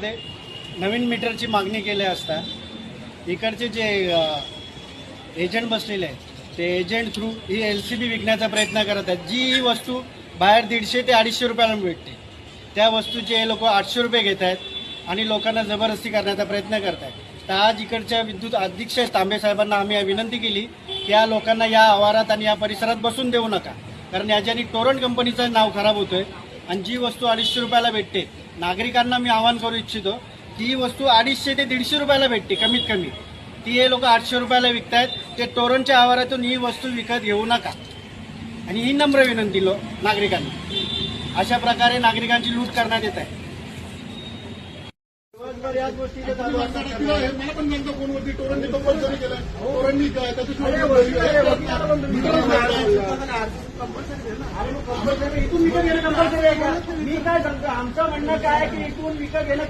नवीन मीटरची मागणी केली असता इकडचे जे एजंट बसलेले आहेत ते एजंट थ्रू ही LCB विकण्याचा प्रयत्न करत आहेत। जी वस्तू बाहेर 150 ते 250 रुपयाला भेटते त्या वस्तूचे हे लोक 800 रुपये घेत आहेत आणि लोकांना जबरदस्ती करण्याचा प्रयत्न करत आहेत। तर आज इकडच्या विद्युत अधीक्षक तांबे साहेबांना आम्ही विनंती केली की या लोकांना या आवारात आणि या परिसरात बसून देऊ नका, कारण याच्यानी टोरंट कंपनीचं नाव खराब होतोय आणि जी वस्तू 250 रुपयाला भेटते, नागरिकांना मी आवाहन करू इच्छितो की ही वस्तू 250 ते 150 रुपयाला भेटते कमीत कमी, ती हे लोक 800 रुपयाला विकतायत। ते टोरंटच्या आवारातून ही वस्तू विकत घेऊ नका आणि ही नम्र विनंती नागरिकांना। अशा प्रकारे नागरिकांची लूट करण्यात येत आहे। याच गोष्टीचे चालू असतात। मला पण नंतर फोनवरती टोरंटने कंपल्सरी केलं, टोरंटनी इथून विकत घेणं कंपल्सरी आहे का? मी काय सांगतो, आमचं म्हणणं काय की इथून विकत घेणं